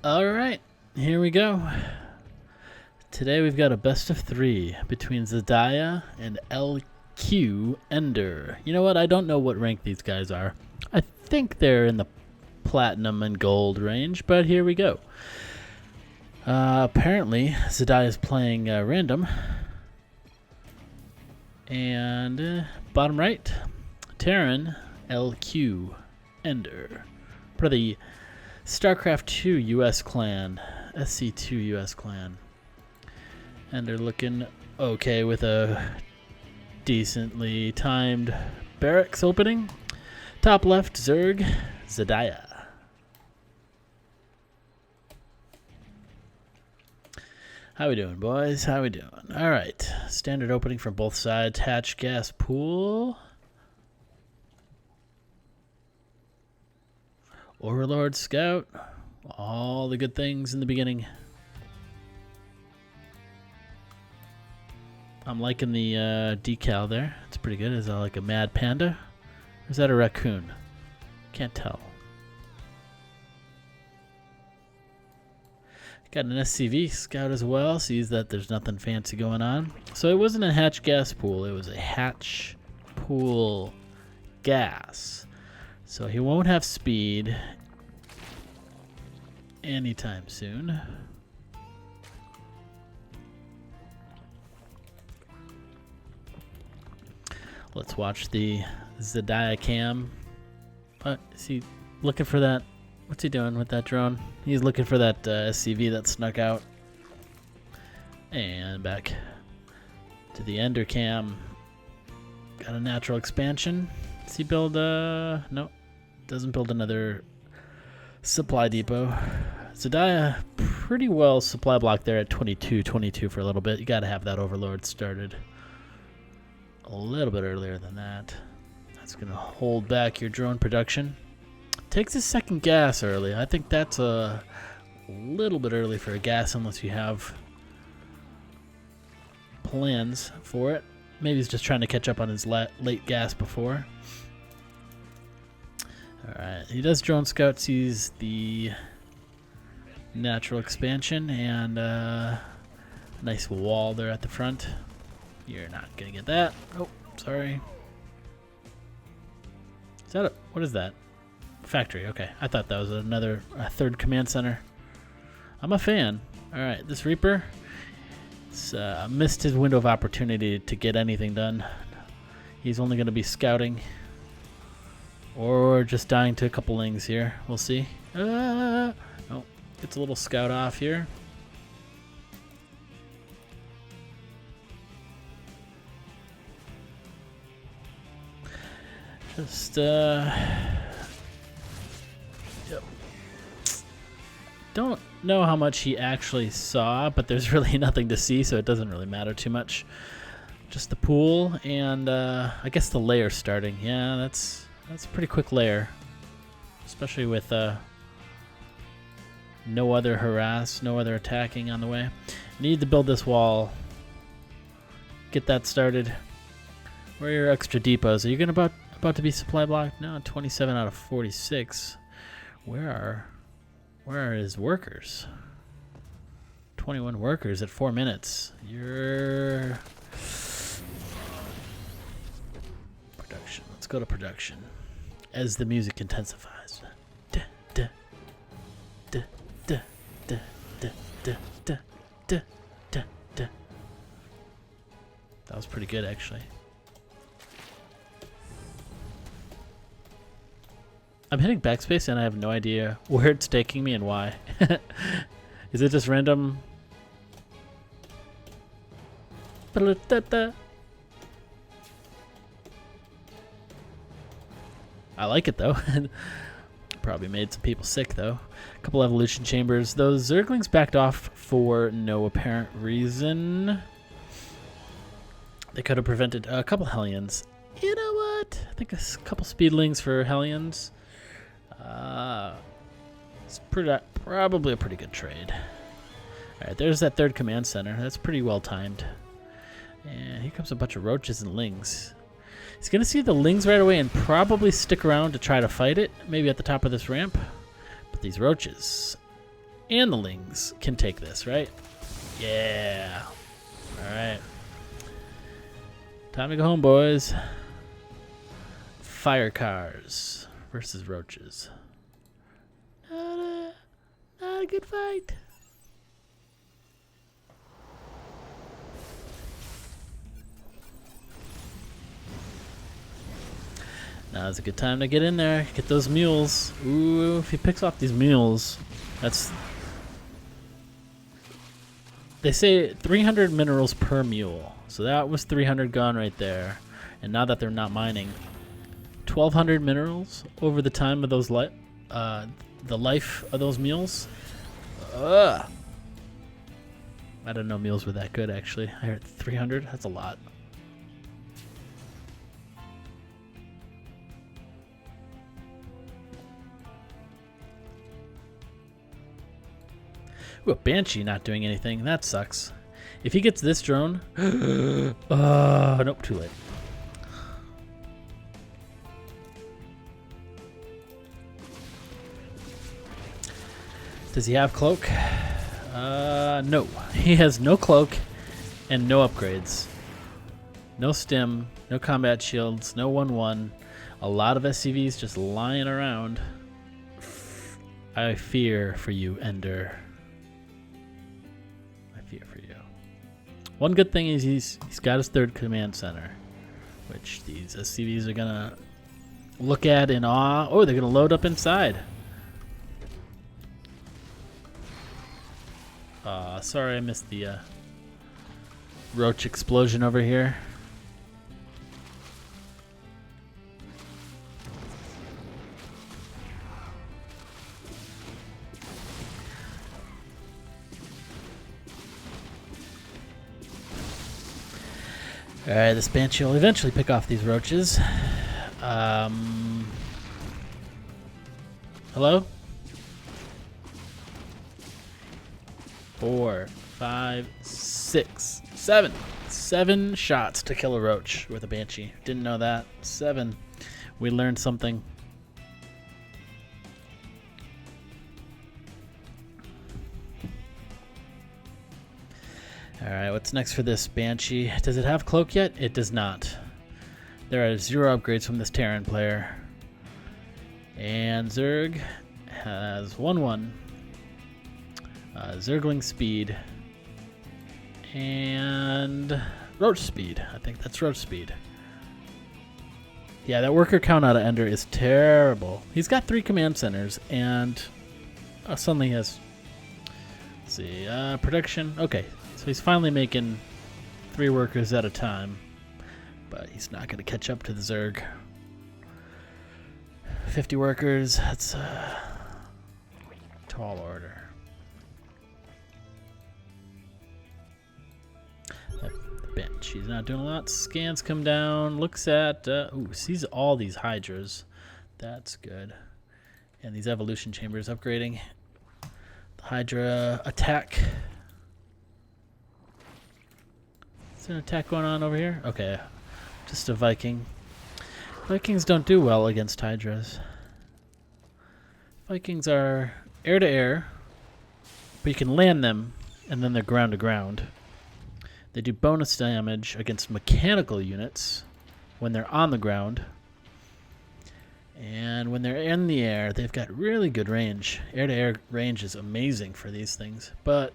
Alright, here we go. Today we've got a best of 3 between Xadiah and LQEnder. You know what? I don't know what rank these guys are. I think they're in the platinum and gold range, but here we go. Apparently, Xadiah is playing random. And bottom right, Terran LQEnder. Part of the Starcraft 2 US clan, SC2 US clan. And they're looking okay with a decently timed barracks opening. Top left, Zerg, Xadiah. How we doing, boys? How we doing? All right. Standard opening from both sides. Hatch gas pool. Overlord Scout. All the good things in the beginning. I'm liking the decal there. It's pretty good. Is that like a mad panda? Or is that a raccoon? Can't tell. Got an SCV Scout as well. Sees that there's nothing fancy going on. So it wasn't a hatch gas pool. It was a hatch pool gas. So he won't have speed anytime soon. Let's watch the Xadiah cam. Is he looking for that? What's he doing with that drone? He's looking for that SCV that snuck out. And back to the Ender cam. Got a natural expansion. Does he build no, doesn't build another supply depot. Xadiah pretty well supply block there at 22 for a little bit. You got to have that Overlord started a little bit earlier than that. That's going to hold back your drone production. Takes a second gas early. I think that's a little bit early for a gas unless you have plans for it. Maybe he's just trying to catch up on his late gas before. Alright, he does drone scout, sees the natural expansion and nice wall there at the front. You're not gonna get that. Oh, sorry. Is that what is that? Factory, okay. I thought that was a third command center. I'm a fan. Alright, this Reaper missed his window of opportunity to get anything done. He's only gonna be scouting. Or just dying to a couple lings here. We'll see. Oh, gets a little scout off here. Just, yep. Don't know how much he actually saw, but there's really nothing to see, so it doesn't really matter too much. Just the pool and, I guess the layer starting. Yeah, that's a pretty quick layer, especially with no other harass, no other attacking on the way. Need to build this wall. Get that started. Where are your extra depots? Are you gonna about to be supply blocked? No, 27 out of 46. Where are his workers? 21 workers at 4 minutes. Your production. Let's go to production. As the music intensifies. That was pretty good, actually. I'm hitting backspace and I have no idea where it's taking me and why. Is it just random? I like it though. Probably made some people sick though. A couple evolution chambers. Those Zerglings backed off for no apparent reason. They could have prevented a couple Hellions. You know what? I think a couple Speedlings for Hellions. It's probably a pretty good trade. Alright, there's that third command center. That's pretty well timed. And here comes a bunch of roaches and lings. He's going to see the lings right away and probably stick around to try to fight it, maybe at the top of this ramp. But these roaches, and the Lings can take this, right? Yeah. Alright. Time to go home, boys. Fire cars versus roaches. Not a good fight. Now's a good time to get in there. Get those mules. Ooh, if he picks off these mules, that's... They say 300 minerals per mule. So that was 300 gone right there. And now that they're not mining, 1,200 minerals over the time of those the life of those mules. I didn't know mules were that good, actually. I heard 300. That's a lot. Ooh, a Banshee not doing anything. That sucks. If he gets this drone... nope, too late. Does he have cloak? No. He has no cloak and no upgrades. No stim, no combat shields, no 1-1. A lot of SCVs just lying around. I fear for you, Ender. I fear for you. One good thing is he's got his third command center, which these SCVs are gonna look at in awe. Oh, they're gonna load up inside. Sorry I missed the roach explosion over here. Alright, this Banshee will eventually pick off these roaches. Hello? 4, 5, 6, 7. 7 shots to kill a roach with a Banshee. Didn't know that. 7. We learned something. Alright, what's next for this Banshee? Does it have cloak yet? It does not. There are 0 upgrades from this Terran player. And Zerg has 1-1. Zergling speed. And roach speed. I think that's roach speed. Yeah, that worker count out of Ender is terrible. He's got 3 command centers and suddenly he has... Let's see, production. Okay, so he's finally making 3 workers at a time. But he's not going to catch up to the Zerg. 50 workers, that's a tall order. She's not doing a lot. Scans come down, looks at, sees all these Hydras. That's good. And these evolution chambers upgrading. The Hydra attack. Is there an attack going on over here? Okay, just a Viking. Vikings don't do well against Hydras. Vikings are air to air, but you can land them, and then they're ground to ground. They do bonus damage against mechanical units when they're on the ground. And when they're in the air, they've got really good range. Air-to-air range is amazing for these things, but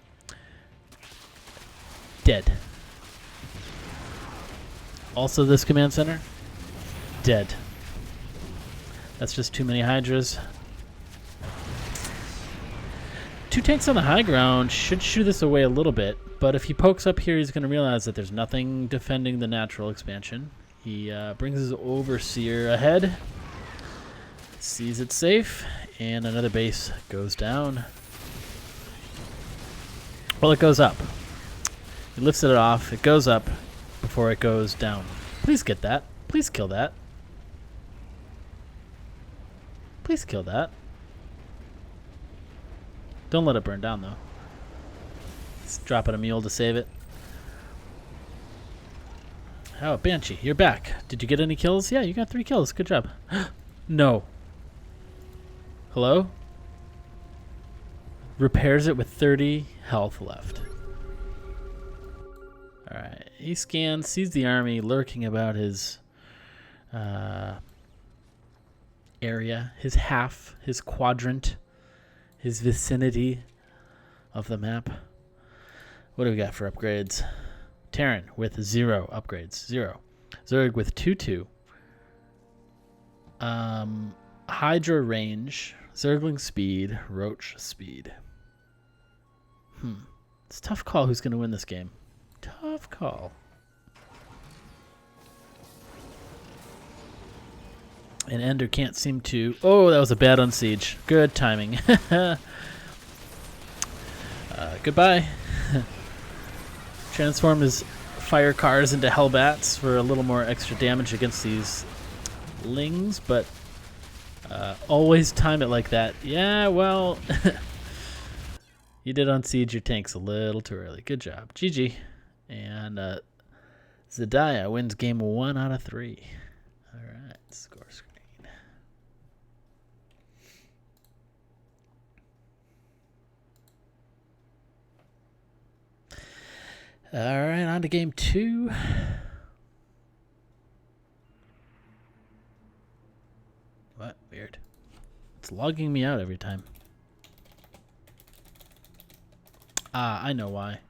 dead. Also this command center, dead. That's just too many Hydras. 2 tanks on the high ground should shoo this away a little bit, but if he pokes up here, he's going to realize that there's nothing defending the natural expansion. He brings his Overseer ahead, sees it safe, and another base goes down. Well, it goes up. He lifts it off. It goes up before it goes down. Please get that. Please kill that. Please kill that. Don't let it burn down, though. Let's drop in a mule to save it. Oh, Banshee, you're back. Did you get any kills? Yeah, you got 3 kills. Good job. No. Hello? repairs it with 30 health left. Alright, he scans, sees the army lurking about his area, his half, his quadrant, his vicinity of the map. What do we got for upgrades? Terran with 0 upgrades, 0. Zerg with 2-2. Hydra range, Zergling speed, Roach speed. It's a tough call who's going to win this game. Tough call. And Ender can't seem to... Oh, that was a bad unsiege. Good timing. Goodbye. Transform his fire cars into Hellbats for a little more extra damage against these lings, but always time it like that. Yeah, well... You did unsiege your tanks a little too early. Good job. GG. And xadiah wins game 1 out of 3. All right, score screen. All right, on to game 2. What? Weird. It's logging me out every time. I know why.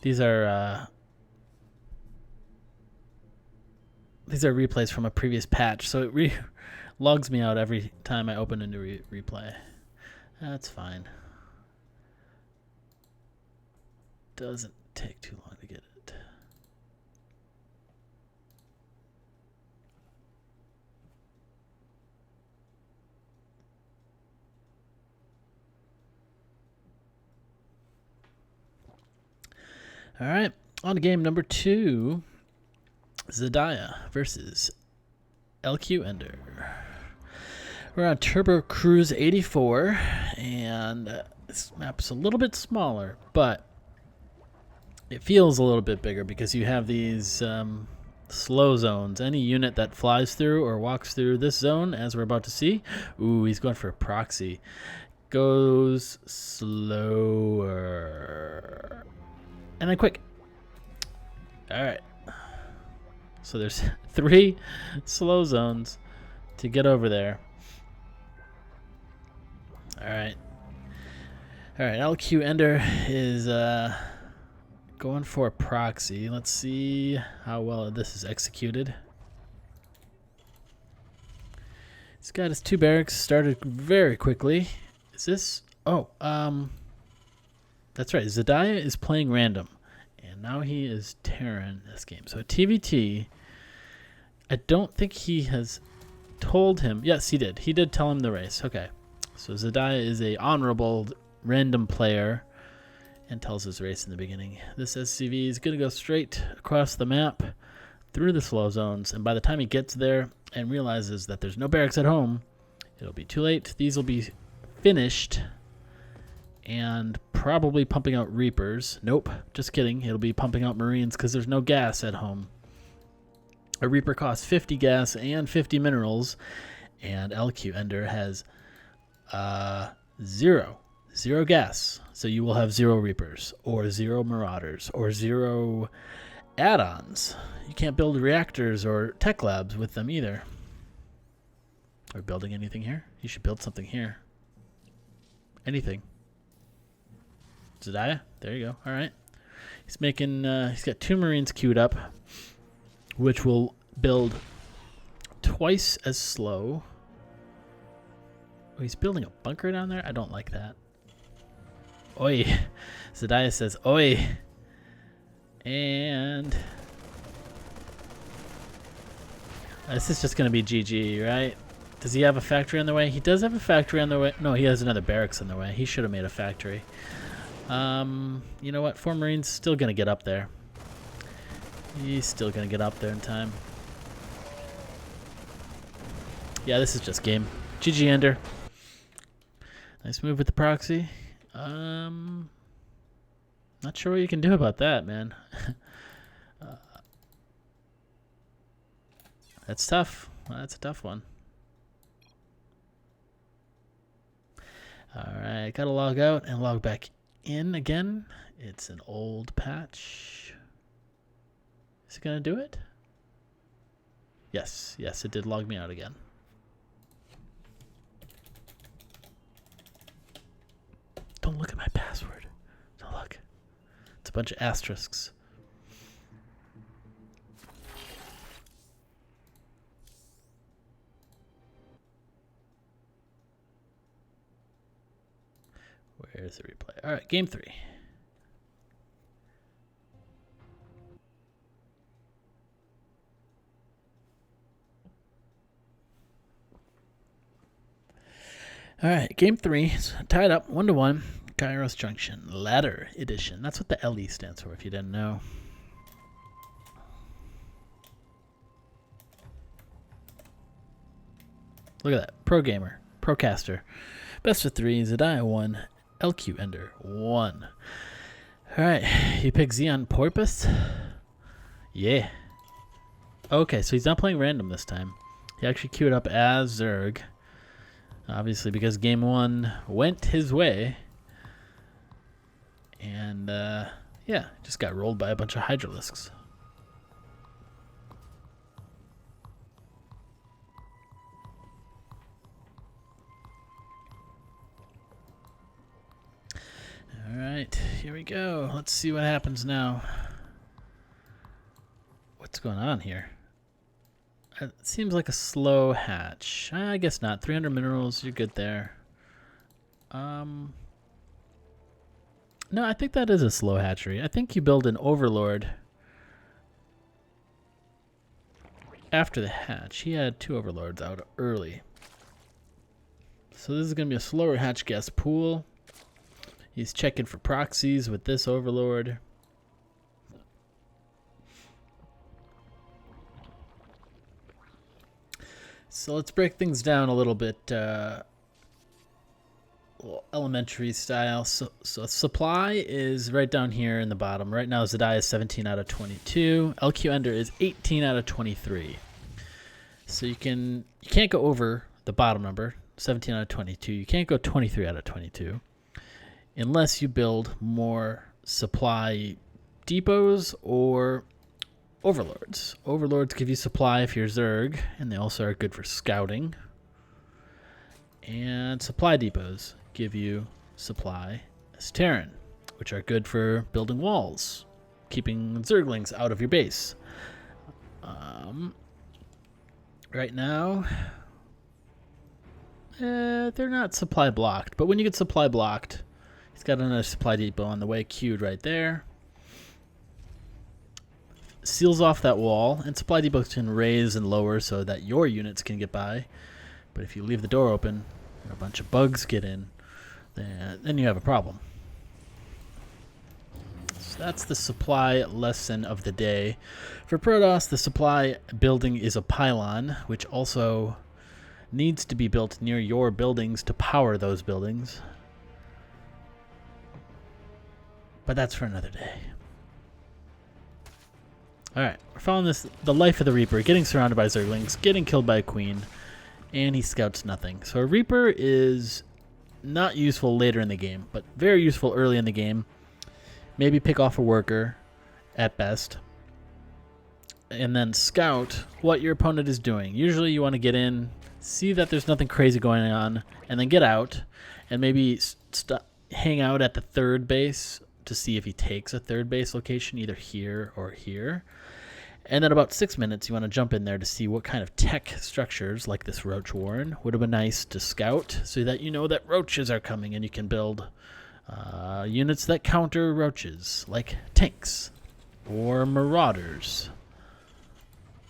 These are replays from a previous patch, so it logs me out every time I open a new replay. That's fine. Doesn't take too long to get it. All right, on to game number 2. xadiah versus LQEnder. We're on Turbo Cruise 84, and this map's a little bit smaller, but it feels a little bit bigger because you have these slow zones. Any unit that flies through or walks through this zone, as we're about to see, ooh, he's going for a proxy, goes slower. And then quick. All right. So there's 3 slow zones to get over there. All right. All right. LQEnder is going for a proxy. Let's see how well this is executed. He's got his 2 barracks started very quickly. Is this? Oh, that's right. xadiah is playing random, and now he is Terran this game. So TVT, I don't think he has told him. Yes, he did. He did tell him the race. Okay. So xadiah is a honorable random player and tells his race in the beginning. This SCV is going to go straight across the map through the slow zones, and by the time he gets there and realizes that there's no barracks at home, it'll be too late. These will be finished and probably pumping out Reapers. Nope, just kidding. It'll be pumping out Marines because there's no gas at home. A Reaper costs 50 gas and 50 minerals, and LQEnder has 0 gas. So you will have 0 Reapers, or 0 Marauders, or 0 add-ons. You can't build reactors or tech labs with them either. Are we building anything here? You should build something here. Anything. xadiah, there you go. All right. He's making, he's got 2 Marines queued up, which will build twice as slow. Oh, he's building a bunker down there? I don't like that. Oi. xadiah says, oi. And this is just going to be GG, right? Does he have a factory on the way? He does have a factory on the way. No, he has another barracks on the way. He should have made a factory. You know what? 4 Marines still going to get up there. He's still going to get up there in time. Yeah, this is just game. GG Ender. Nice move with the proxy. Not sure what you can do about that, man. That's tough. That's a tough one. Alright, gotta log out and log back in again. It's an old patch. Is it gonna do it? Yes, it did log me out again. Don't look at my password. Don't look. It's a bunch of asterisks. Where's the replay? All right, game 3. All right, game 3. It's tied up 1-1. Kairos Junction Ladder Edition. That's what the LE stands for, if you didn't know. Look at that. Pro gamer. Procaster. Best of 3. xadiah 1. LQEnder 1. Alright. You pick Xeon Porpoise? Yeah. Okay, so he's not playing random this time. He actually queued up as Zerg. Obviously, because game 1 went his way. And, yeah, just got rolled by a bunch of Hydralisks. Alright, here we go. Let's see what happens now. What's going on here? It seems like a slow hatch. I guess not. 300 minerals, you're good there. No, I think that is a slow hatchery. I think you build an overlord after the hatch. He had 2 overlords out early. So this is going to be a slower hatch guest pool. He's checking for proxies with this overlord. So let's break things down a little bit, elementary style. So supply is right down here in the bottom. Right now xadiah is 17 out of 22. LQEnder is 18 out of 23. So you can't go over the bottom number, 17 out of 22. You can't go 23 out of 22. Unless you build more supply depots or overlords. Overlords give you supply if you're Zerg, and they also are good for scouting. And supply depots give you supply as Terran, which are good for building walls, keeping Zerglings out of your base. Right now, they're not supply blocked, but when you get supply blocked, he's got another supply depot on the way queued right there. Seals off that wall, and supply depots can raise and lower so that your units can get by. But if you leave the door open and a bunch of bugs get in, then you have a problem. So that's the supply lesson of the day. For Protoss, the supply building is a pylon, which also needs to be built near your buildings to power those buildings. But that's for another day. Alright, we're following the life of the Reaper, getting surrounded by Zerglings, getting killed by a Queen, and he scouts nothing. So a Reaper is not useful later in the game, but very useful early in the game. Maybe pick off a worker at best, and then scout what your opponent is doing. Usually you want to get in, see that there's nothing crazy going on, and then get out, and maybe hang out at the third base to see if he takes a third base location, either here or here. And then about 6 minutes, you want to jump in there to see what kind of tech structures, like this roach warren, would have been nice to scout so that you know that roaches are coming, and you can build units that counter roaches, like tanks or marauders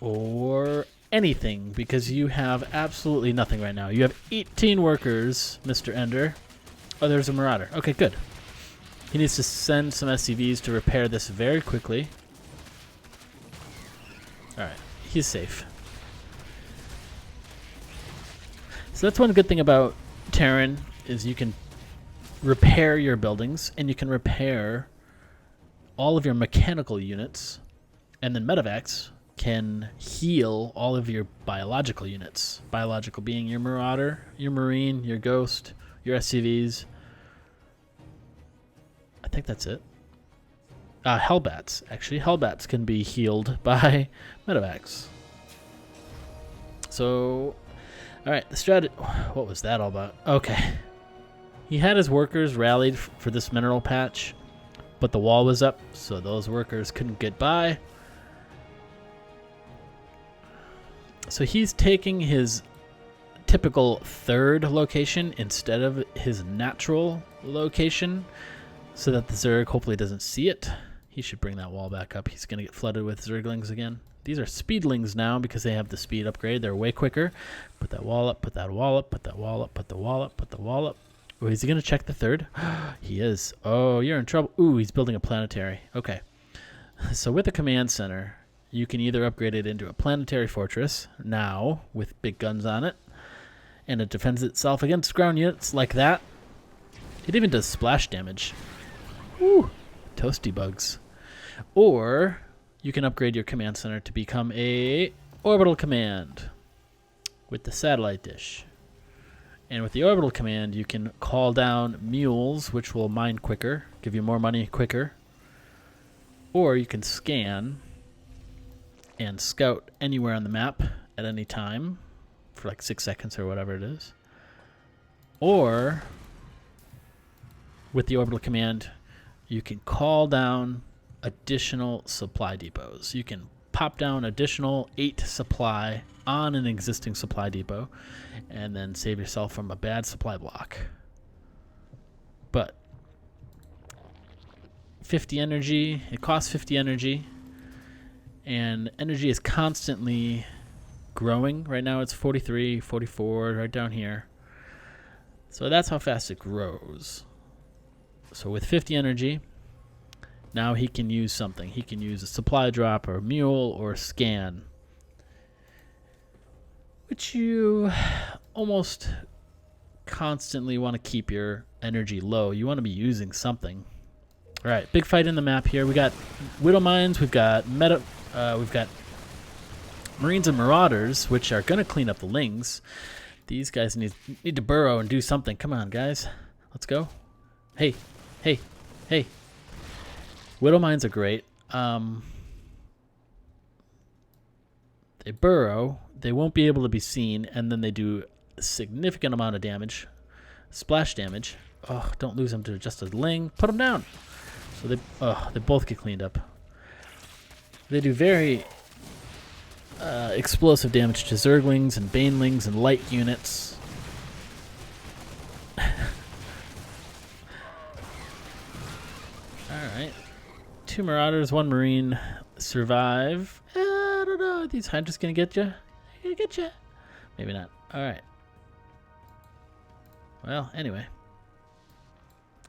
or anything, because you have absolutely nothing right now. You have 18 workers, Mr. Ender. Oh, there's a marauder. Okay, good. He needs to send some SCVs to repair this very quickly. Alright, he's safe. So that's one good thing about Terran, is you can repair your buildings, and you can repair all of your mechanical units, and then Medivacs can heal all of your biological units. Biological being your Marauder, your Marine, your Ghost, your SCVs. I think that's it. Hellbats. Actually, Hellbats can be healed by medevacs. So, alright, the strategy... What was that all about? Okay. He had his workers rallied for this mineral patch, but the wall was up, so those workers couldn't get by. So he's taking his typical third location instead of his natural location so that the Zerg hopefully doesn't see it. He should bring that wall back up. He's going to get flooded with Zerglings again. These are speedlings now because they have the speed upgrade. They're way quicker. Put that wall up, put that wall up, put that wall up, put the wall up, put the wall up. Oh, is he going to check the third? He is. Oh, you're in trouble. Ooh, he's building a planetary. Okay. So with the command center, you can either upgrade it into a planetary fortress now with big guns on it, and it defends itself against ground units like that. It even does splash damage. Woo! Toasty bugs. Or you can upgrade your command center to become a orbital command with the satellite dish. And with the orbital command, you can call down mules, which will mine quicker, give you more money quicker. Or you can scan and scout anywhere on the map at any time for like 6 seconds or whatever it is. Or with the orbital command, you can call down additional supply depots. You can pop down additional 8 supply on an existing supply depot and then save yourself from a bad supply block. But 50 energy, it costs 50 energy, and energy is constantly growing. Right now it's 43, 44, right down here. So that's how fast it grows. So with 50 energy, now he can use something. He can use a supply drop or a mule or a scan, which you almost constantly want to keep your energy low. You want to be using something. All right, big fight in the map here. We got Widow Mines, we've got Marines and Marauders, which are going to clean up the Lings. These guys need to burrow and do something. Come on, guys. Let's go. Hey, hey, hey. Widow Mines are great. They burrow. They won't be able to be seen, and then they do a significant amount of damage. Splash damage. Oh, don't lose them to just a Ling. Put them down. So they both get cleaned up. They do very explosive damage to Zerglings and Banelings and light units. Alright. 2 Marauders, 1 Marine survive. I don't know. Are these Hydras gonna get you? Gonna get you? Maybe not. Alright. Well, anyway.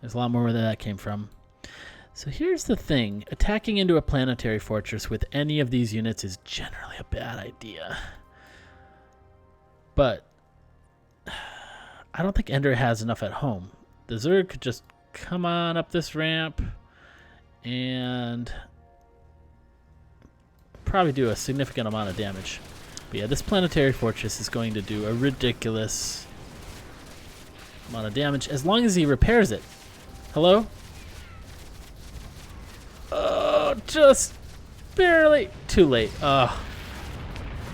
There's a lot more where that came from. So here's the thing. Attacking into a planetary fortress with any of these units is generally a bad idea. But I don't think Ender has enough at home. The Zerg could just come on up this ramp and probably do a significant amount of damage. But yeah, this planetary fortress is going to do a ridiculous amount of damage as long as he repairs it. Hello? Oh, just barely. Too late.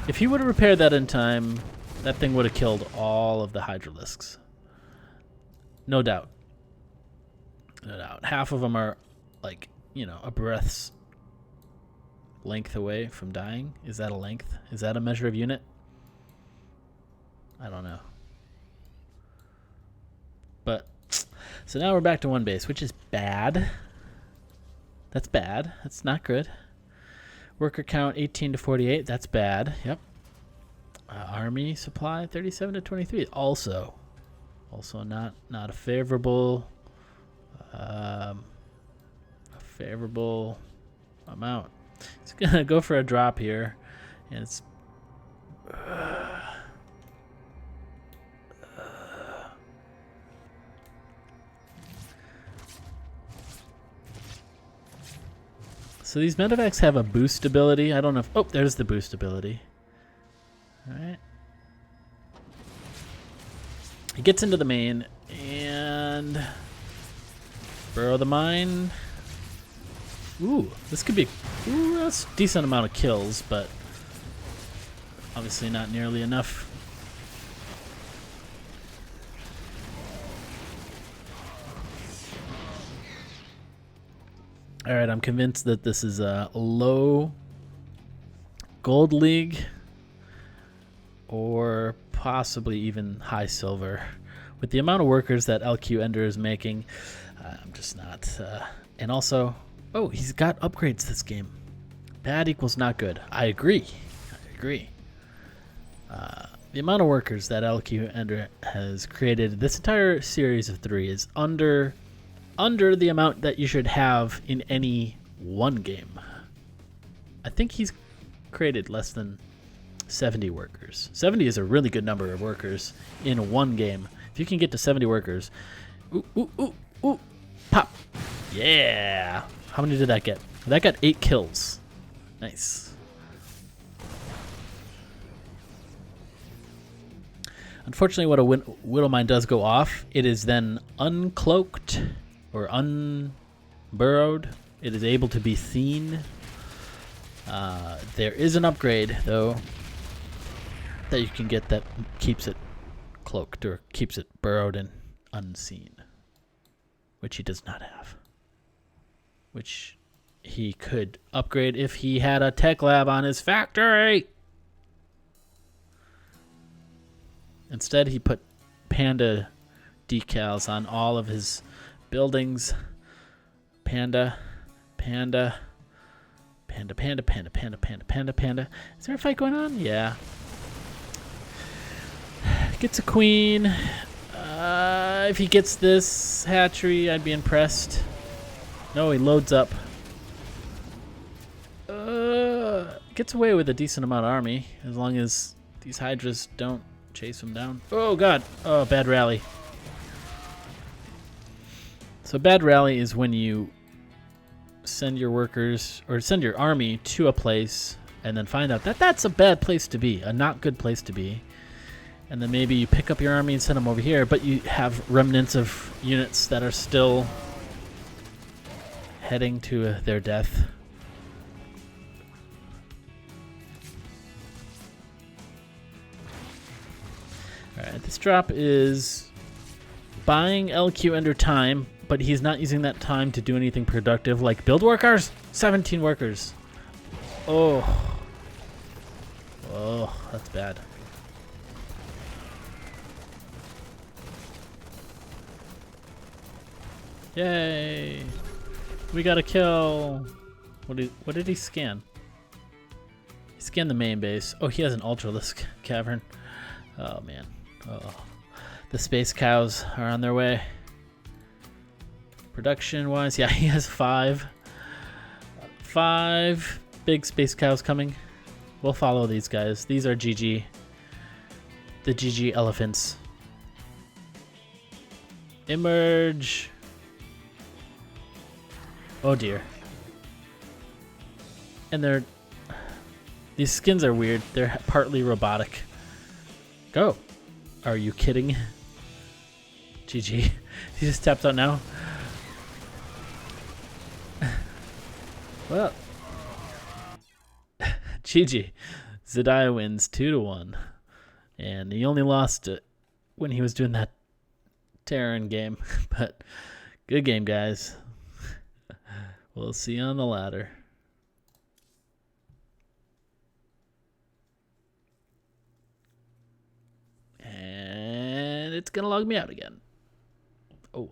If he would have repaired that in time, that thing would have killed all of the Hydralisks. No doubt. No doubt. Half of them are, like, you know, a breath's length away from dying. Is that a length? Is that a measure of unit? I don't know. But, so now we're back to 1 base, which is bad. That's bad. That's not good. Worker count 18 to 48. That's bad. Yep. Army supply 37 to 23. Also not a favorable amount. It's gonna go for a drop here, and it's so these medevacs have a boost ability. I don't know if... Oh, there's the boost ability. Alright. He gets into the main, Burrow the mine. Ooh, this could be... Ooh, that's a decent amount of kills, but obviously not nearly enough. Alright, I'm convinced that this is a low gold league or possibly even high silver. With the amount of workers that LQEnder is making, I'm just not... and also, oh, he's got upgrades this game. Bad equals not good. I agree. I agree. The amount of workers that LQEnder has created, this entire series of 3 is under the amount that you should have in any one game. I think he's created less than 70 workers. 70 is a really good number of workers in one game. If you can get to 70 workers, ooh, ooh, ooh, ooh, pop. Yeah. How many did that get? That got 8 kills. Nice. Unfortunately, what a Widow Mine does go off, it is then uncloaked or unburrowed. It is able to be seen. There is an upgrade, though, that you can get that keeps it cloaked or keeps it burrowed and unseen, which he does not have. Which he could upgrade if he had a tech lab on his factory. Instead, he put panda decals on all of his buildings. Panda, panda, panda, panda, panda, panda, panda, panda, panda. Is there a fight going on? Yeah. Gets a queen. If he gets this hatchery, I'd be impressed. No, he loads up. Gets away with a decent amount of army, as long as these hydras don't chase him down. Oh, God. Oh, bad rally. So bad rally is when you send your workers or send your army to a place and then find out that that's a bad place to be, a not good place to be. And then maybe you pick up your army and send them over here, but you have remnants of units that are still heading to their death. Alright, this drop is buying LQEnder time, but he's not using that time to do anything productive, like build workers. 17 workers. Oh. Oh, that's bad. Yay. We got a kill. What did he scan? He scanned the main base. Oh, he has an ultralisk cavern. Oh, man. Oh. The space cows are on their way. Production-wise, yeah, he has 5 big space cows coming. We'll follow these guys. These are GG. The GG elephants. Emerge. Oh dear. And these skins are weird. They're partly robotic. Go. Are you kidding? GG. He just tapped out now. Well. GG. Xadiah wins 2-1. And he only lost it when he was doing that Terran game. But good game, guys. We'll see you on the ladder. And it's going to log me out again. Oh,